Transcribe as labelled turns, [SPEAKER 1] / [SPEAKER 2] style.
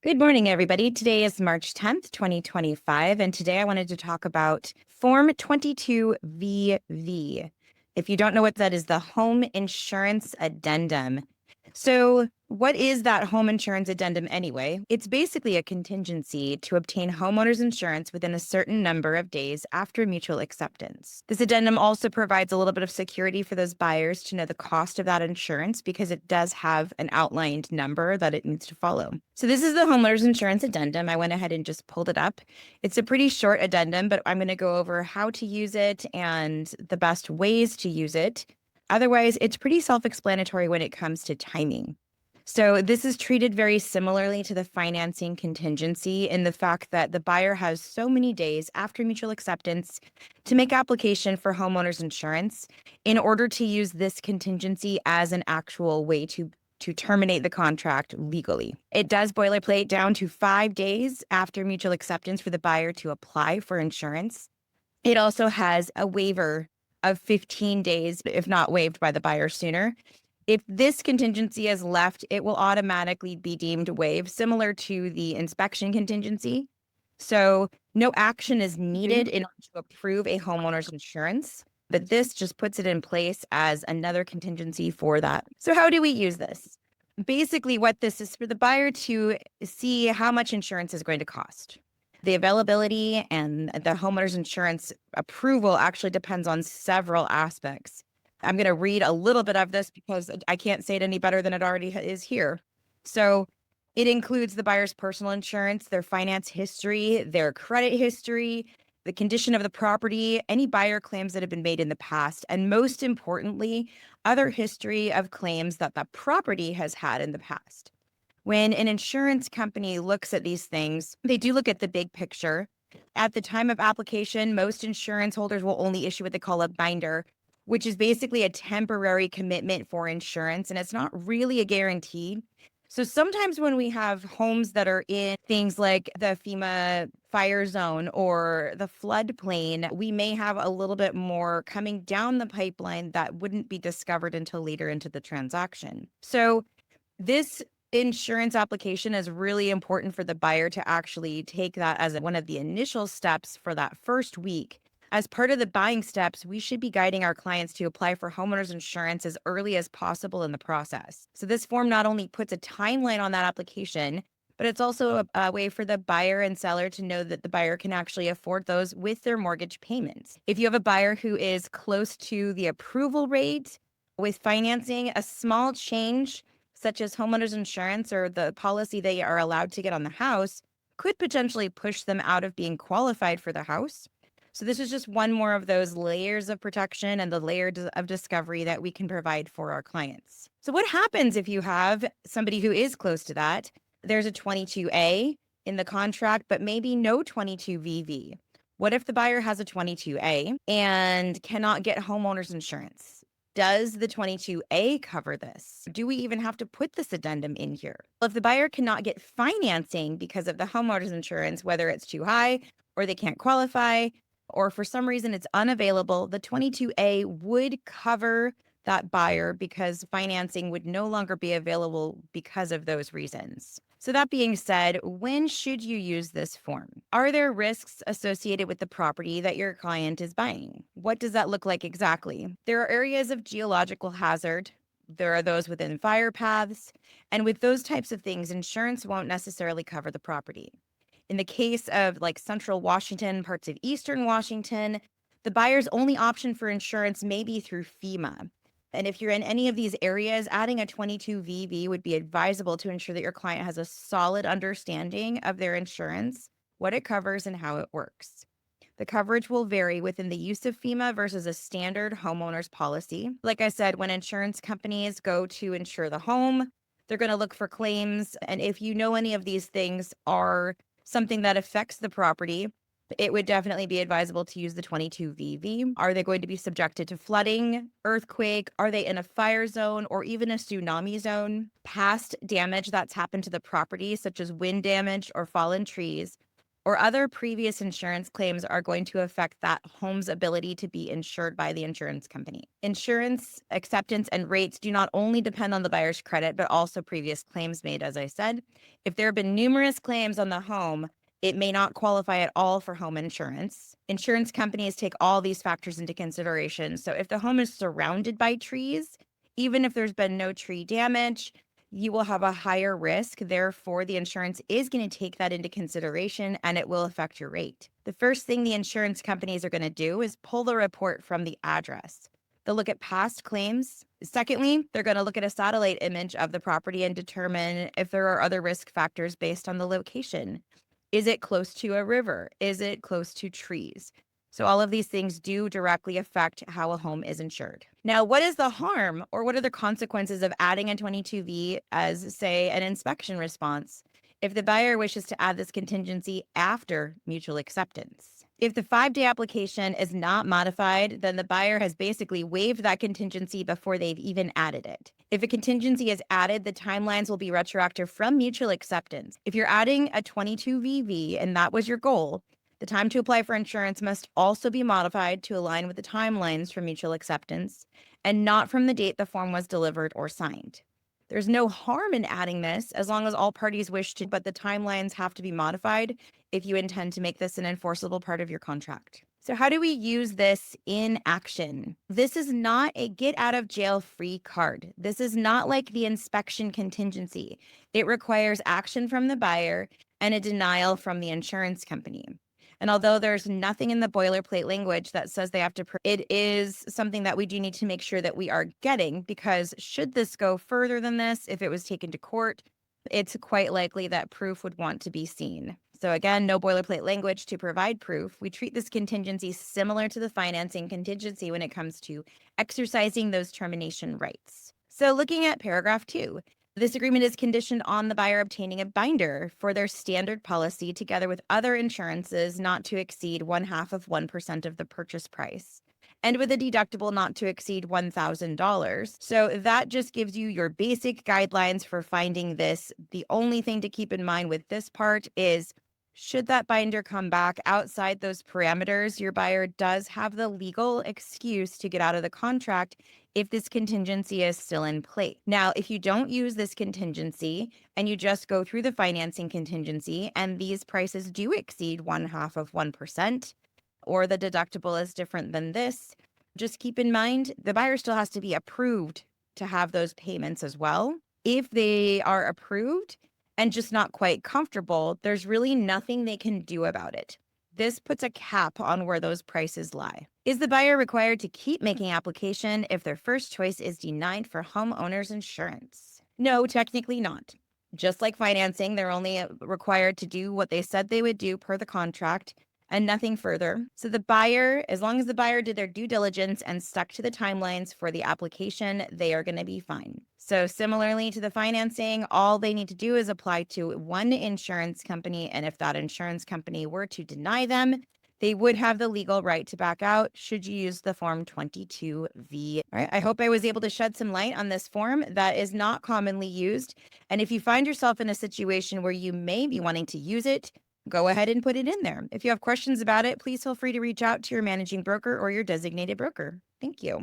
[SPEAKER 1] Good morning, everybody. Today is March 10th, 2025, and today I wanted to talk about Form 22VV. If you don't know what that is, the Home Insurance Addendum. So, what is that Home Insurance Addendum anyway? It's basically a contingency to obtain homeowners insurance within a certain number of days after mutual acceptance. This addendum also provides a little bit of security for those buyers to know the cost of that insurance because it does have an outlined number that it needs to follow. So this is the Homeowners Insurance Addendum. I went ahead and just pulled it up. It's a pretty short addendum, but I'm going to go over how to use it and the best ways to use it. Otherwise, it's pretty self-explanatory when it comes to timing. So this is treated very similarly to the financing contingency in the fact that the buyer has so many days after mutual acceptance to make application for homeowners insurance in order to use this contingency as an actual way to terminate the contract legally. It does boilerplate down to 5 days after mutual acceptance for the buyer to apply for insurance. It also has a waiver of 15 days, if not waived by the buyer sooner. If this contingency is left, it will automatically be deemed waived, similar to the inspection contingency. So no action is needed in order to approve a homeowner's insurance, but this just puts it in place as another contingency for that. So how do we use this? Basically, what this is for the buyer to see how much insurance is going to cost. The availability and the homeowner's insurance approval actually depends on several aspects. I'm going to read a little bit of this because I can't say it any better than it already is here. So it includes the buyer's personal insurance, their finance history, their credit history, the condition of the property, any buyer claims that have been made in the past, and most importantly, other history of claims that the property has had in the past. When an insurance company looks at these things, they do look at the big picture. At the time of application, most insurance holders will only issue what they call a binder, which is basically a temporary commitment for insurance, and it's not really a guarantee. So sometimes when we have homes that are in things like the FEMA fire zone or the floodplain, we may have a little bit more coming down the pipeline that wouldn't be discovered until later into the transaction. So this insurance application is really important for the buyer to actually take that as one of the initial steps for that first week. As part of the buying steps, we should be guiding our clients to apply for homeowners insurance as early as possible in the process. So this form not only puts a timeline on that application, but it's also a way for the buyer and seller to know that the buyer can actually afford those with their mortgage payments. If you have a buyer who is close to the approval rate with financing, a small change such as homeowners insurance or the policy they are allowed to get on the house could potentially push them out of being qualified for the house. So this is just one more of those layers of protection and the layers of discovery that we can provide for our clients. So what happens if you have somebody who is close to that? There's a 22A in the contract, but maybe no 22VV. What if the buyer has a 22A and cannot get homeowners insurance? Does the 22A cover this? Do we even have to put this addendum in here? Well, if the buyer cannot get financing because of the homeowner's insurance, whether it's too high or they can't qualify, or for some reason it's unavailable, the 22A would cover that buyer because financing would no longer be available because of those reasons. So that being said, when should you use this form? Are there risks associated with the property that your client is buying? What does that look like exactly? There are areas of geological hazard. There are those within fire paths. And with those types of things, insurance won't necessarily cover the property. In the case of like central Washington, parts of eastern Washington, the buyer's only option for insurance may be through FEMA. And if you're in any of these areas, adding a 22VV would be advisable to ensure that your client has a solid understanding of their insurance, what it covers, and how it works. The coverage will vary within the use of FEMA versus a standard homeowner's policy. Like I said, when insurance companies go to insure the home, they're going to look for claims. And if you know any of these things are something that affects the property, it would definitely be advisable to use the 22VV. Are they going to be subjected to flooding, earthquake? Are they in a fire zone or even a tsunami zone? Past damage that's happened to the property, such as wind damage or fallen trees, or other previous insurance claims are going to affect that home's ability to be insured by the insurance company. Insurance acceptance and rates do not only depend on the buyer's credit, but also previous claims made, as I said. If there have been numerous claims on the home, it may not qualify at all for home insurance. Insurance companies take all these factors into consideration. So if the home is surrounded by trees, even if there's been no tree damage, you will have a higher risk. Therefore, the insurance is going to take that into consideration and it will affect your rate. The first thing the insurance companies are going to do is pull the report from the address. They'll look at past claims. Secondly, they're going to look at a satellite image of the property and determine if there are other risk factors based on the location. Is it close to a river? Is it close to trees? So all of these things do directly affect how a home is insured. Now, what is the harm or what are the consequences of adding a 22V as, say, an inspection response if the buyer wishes to add this contingency after mutual acceptance? If the 5-day application is not modified, then the buyer has basically waived that contingency before they've even added it. If a contingency is added, the timelines will be retroactive from mutual acceptance. If you're adding a 22VV and that was your goal, the time to apply for insurance must also be modified to align with the timelines for mutual acceptance and not from the date the form was delivered or signed. There's no harm in adding this as long as all parties wish to, but the timelines have to be modified if you intend to make this an enforceable part of your contract. So how do we use this in action? This is not a get out of jail free card. This is not like the inspection contingency. It requires action from the buyer and a denial from the insurance company. And although there's nothing in the boilerplate language that says they have to, it is something that we do need to make sure that we are getting, because should this go further than this, if it was taken to court, it's quite likely that proof would want to be seen. So again, no boilerplate language to provide proof. We treat this contingency similar to the financing contingency when it comes to exercising those termination rights. So looking at paragraph 2, this agreement is conditioned on the buyer obtaining a binder for their standard policy together with other insurances not to exceed 0.5% of the purchase price and with a deductible not to exceed $1,000. So that just gives you your basic guidelines for finding this. The only thing to keep in mind with this part is, should that binder come back outside those parameters, your buyer does have the legal excuse to get out of the contract if this contingency is still in place. Now, if you don't use this contingency and you just go through the financing contingency and these prices do exceed 0.5%, or the deductible is different than this, just keep in mind the buyer still has to be approved to have those payments as well. If they are approved and just not quite comfortable, there's really nothing they can do about it. This puts a cap on where those prices lie. Is the buyer required to keep making application if their first choice is denied for homeowners insurance? No, technically not. Just like financing, they're only required to do what they said they would do per the contract and nothing further. So the buyer, as long as the buyer did their due diligence and stuck to the timelines for the application, they are going to be fine. So similarly to the financing, all they need to do is apply to one insurance company. And if that insurance company were to deny them, they would have the legal right to back out should you use the Form 22V. All right, I hope I was able to shed some light on this form that is not commonly used. And if you find yourself in a situation where you may be wanting to use it, go ahead and put it in there. If you have questions about it, please feel free to reach out to your managing broker or your designated broker. Thank you.